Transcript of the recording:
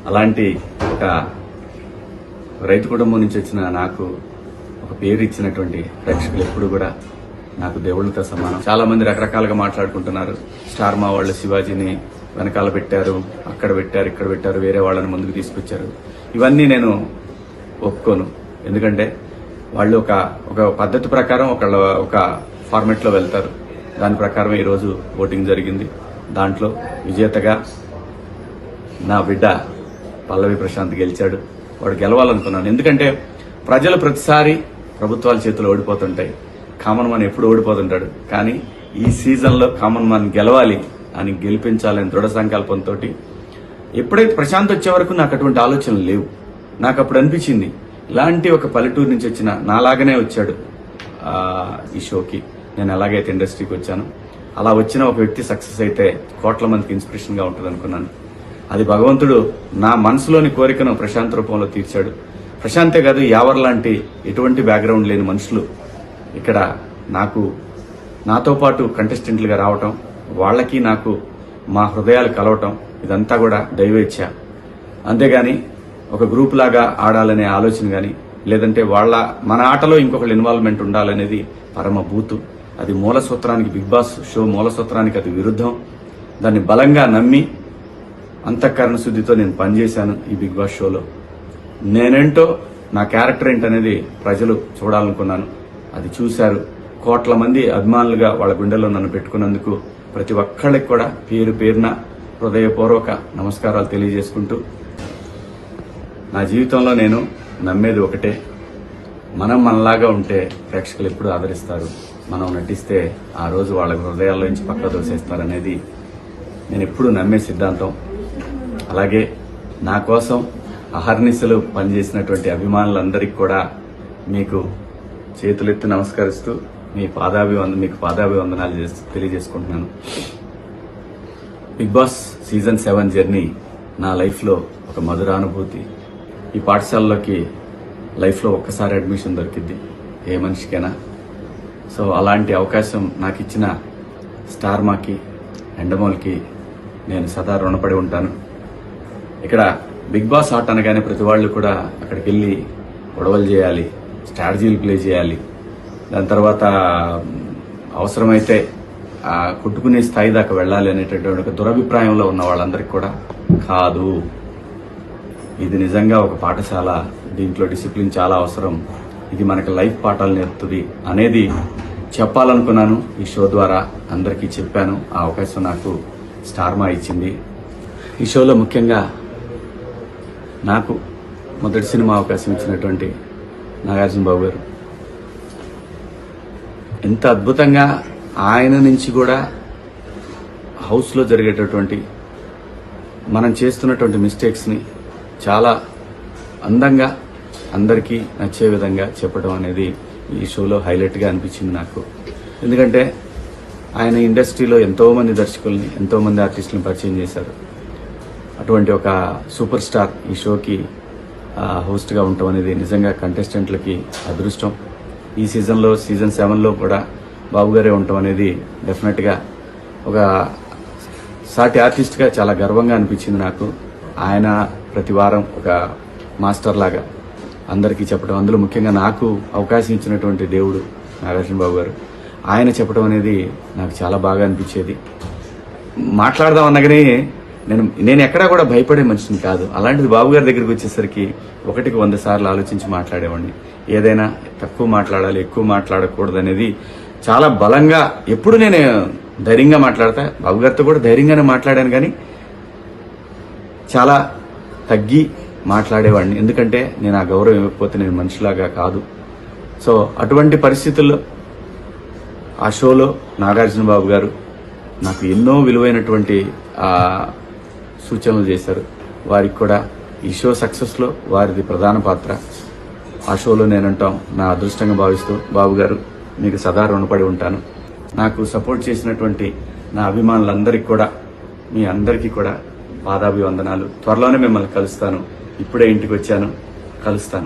అలాంటి ఒక రైతు కుటుంబం నుంచి వచ్చిన నాకు ఒక పేరు ఇచ్చినటువంటి ప్రేక్షకులు ఎప్పుడు కూడా నాకు దేవుళ్ళతో సమానం. చాలా మంది రకరకాలుగా మాట్లాడుకుంటున్నారు. స్టార్ మా వాళ్ళు శివాజీని వెనకాల పెట్టారు, అక్కడ పెట్టారు, ఇక్కడ పెట్టారు, వేరే వాళ్ళని ముందుకు తీసుకొచ్చారు. ఇవన్నీ నేను ఒప్పుకోను. ఎందుకంటే వాళ్ళు ఒక పద్ధతి ప్రకారం ఒక ఫార్మెట్లో వెళ్తారు. దాని ప్రకారం ఈరోజు ఓటింగ్ జరిగింది. దాంట్లో విజేతగా నా బిడ్డ పల్లవి ప్రశాంత్ గెలిచాడు. వాడు గెలవాలనుకున్నాను. ఎందుకంటే ప్రజలు ప్రతిసారి ప్రభుత్వాల చేతులు ఓడిపోతుంటాయి. కామన్ మ్యాన్ ఎప్పుడు ఓడిపోతుంటాడు. కానీ ఈ సీజన్లో కామన్ మ్యాన్ గెలవాలి అని గెలిపించాలని దృఢ సంకల్పంతో ఎప్పుడైతే ప్రశాంత్ వచ్చే వరకు నాకు అటువంటి ఆలోచనలు లేవు. నాకు అప్పుడు అనిపించింది ఇలాంటి ఒక పల్లెటూరు నుంచి వచ్చిన నాలాగనే వచ్చాడు ఈ షోకి. నేను ఎలాగైతే ఇండస్ట్రీకి వచ్చాను అలా వచ్చిన ఒక వ్యక్తి సక్సెస్ అయితే కోట్ల మందికి ఇన్స్పిరేషన్ గా ఉంటుంది అనుకున్నాను. అది భగవంతుడు నా మనసులోని కోరికను ప్రశాంత్ రూపంలో తీర్చాడు. ప్రశాంతే కాదు, యావర్ లాంటి ఎటువంటి బ్యాక్గ్రౌండ్ లేని మనుషులు ఇక్కడ నాతో పాటు కంటెస్టెంట్లుగా రావటం, వాళ్ళకి నాకు మా హృదయాలు కలవటం, ఇదంతా కూడా దైవేచ్ఛ. అంతేగాని ఒక గ్రూప్ లాగా ఆడాలనే ఆలోచన గాని, లేదంటే మన ఆటలో ఇంకొకళ్ళు ఇన్వాల్వ్మెంట్ ఉండాలనేది పరమ బూతు. అది మూల సూత్రానికి, బిగ్ బాస్ షో మూల సూత్రానికి అది విరుద్ధం. దాన్ని బలంగా నమ్మి అంతఃకరణ శుద్ధితో నేను పనిచేశాను ఈ బిగ్ బాస్ షోలో. నేనేంటో, నా క్యారెక్టర్ ఏంటనేది ప్రజలు చూడాలనుకున్నాను. అది చూశారు. కోట్ల మంది అభిమానులుగా వాళ్ళ గుండెల్లో నన్ను పెట్టుకున్నందుకు ప్రతి ఒక్కళ్ళకి కూడా పేరు పేరున హృదయపూర్వక నమస్కారాలు తెలియజేసుకుంటూ, నా జీవితంలో నేను నమ్మేది ఒకటే, మనం మనలాగా ఉంటే ప్రేక్షకులు ఎప్పుడు ఆదరిస్తారు. మనం నటిస్తే ఆ రోజు వాళ్ళ హృదయాల్లో నుంచి పక్క దోసేస్తారనేది నేను ఎప్పుడు నమ్మే సిద్ధాంతం. అలాగే నా కోసం అహర్నిశలు పనిచేసినటువంటి అభిమానులందరికీ కూడా మీకు చేతులెత్తి నమస్కరిస్తూ మీకు పాదాభివందనాలు తెలియజేసుకుంటున్నాను. బిగ్ బాస్ సీజన్ 7 జర్నీ నా లైఫ్లో ఒక మధురానుభూతి. ఈ పాఠశాలలోకి లైఫ్లో ఒక్కసారి అడ్మిషన్ దొరికింది ఏ మనిషికైనా. సో అలాంటి అవకాశం నాకు ఇచ్చిన స్టార్ మాకి, ఎండమోల్కి నేను సదా రుణపడి ఉంటాను. ఇక్కడ బిగ్ బాస్ ఆట అనగానే ప్రతి వాళ్ళు కూడా అక్కడికి వెళ్ళి గొడవలు చేయాలి, స్ట్రాటజీలు ప్లే చేయాలి, దాని తర్వాత అవసరమైతే కొట్టుకునే స్థాయి దాకా వెళ్ళాలి అనేటటువంటి ఒక దురభిప్రాయంలో ఉన్న వాళ్ళందరికీ కూడా కాదు. ఇది నిజంగా ఒక పాఠశాల. దీంట్లో డిసిప్లిన్ చాలా అవసరం. ఇది మనకి లైఫ్ పాఠాలు నేర్పుతుంది అనేది చెప్పాలనుకున్నాను. ఈ షో ద్వారా అందరికీ చెప్పాను. ఆ అవకాశం నాకు స్టార్ మా ఇచ్చింది. ఈ షోలో ముఖ్యంగా నాకు మొదటి సినిమా అవకాశం ఇచ్చినటువంటి నాగార్జున బాబు గారు ఎంత అద్భుతంగా ఆయన నుంచి కూడా హౌస్లో జరిగేటటువంటి మనం చేస్తున్నటువంటి మిస్టేక్స్ని చాలా అందంగా అందరికీ నచ్చే విధంగా చెప్పడం అనేది ఈ షోలో హైలైట్గా అనిపించింది నాకు. ఎందుకంటే ఆయన ఇండస్ట్రీలో ఎంతోమంది దర్శకుల్ని, ఎంతోమంది ఆర్టిస్టులను పరిచయం చేశారు. అటువంటి ఒక సూపర్ స్టార్ ఈ షోకి హోస్ట్గా ఉండటం అనేది నిజంగా కంటెస్టెంట్లకి అదృష్టం. ఈ సీజన్లో సీజన్ 7లో కూడా బాబు గారే ఉండటం అనేది డెఫినెట్గా ఒక సాటి ఆర్టిస్ట్గా చాలా గర్వంగా అనిపించింది నాకు. ఆయన ప్రతి వారం ఒక మాస్టర్ లాగా అందరికీ చెప్పడం, అందులో ముఖ్యంగా నాకు అవకాశం ఇచ్చినటువంటి దేవుడు నాగార్జున బాబు గారు, ఆయన చెప్పడం అనేది నాకు చాలా బాగా అనిపించేది. మాట్లాడదాం అన్నగానే నేను ఎక్కడా కూడా భయపడే మనిషిని కాదు. అలాంటిది బాబు గారి దగ్గరికి వచ్చేసరికి 1కి 100 సార్లు ఆలోచించి మాట్లాడేవాడిని. ఏదైనా తక్కువ మాట్లాడాలి, ఎక్కువ మాట్లాడకూడదు అనేది చాలా బలంగా ఎప్పుడు నేను ధైర్యంగా మాట్లాడతా. బాబు గారితో కూడా ధైర్యంగానే మాట్లాడాను, కానీ చాలా తగ్గి మాట్లాడేవాడిని. ఎందుకంటే నేను ఆ గౌరవం ఇవ్వకపోతే నేను మనిషిలాగా కాదు. సో అటువంటి పరిస్థితుల్లో ఆ షోలో నాగార్జున బాబు గారు నాకు ఎన్నో విలువైనటువంటి సూచనలు చేశారు. వారికి కూడా ఈ షో సక్సెస్లో వారిది ప్రధాన పాత్ర. ఆ షోలో నేనంటాం నా అదృష్టంగా భావిస్తూ, బాబు గారు మీకు సదా రుణపడి ఉంటాను. నాకు సపోర్ట్ చేసినటువంటి నా అభిమానులందరికీ కూడా, మీ అందరికీ కూడా పాదాభివందనాలు. త్వరలోనే మిమ్మల్ని కలుస్తాను. ఇప్పుడే ఇంటికి వచ్చాను, కలుస్తాను.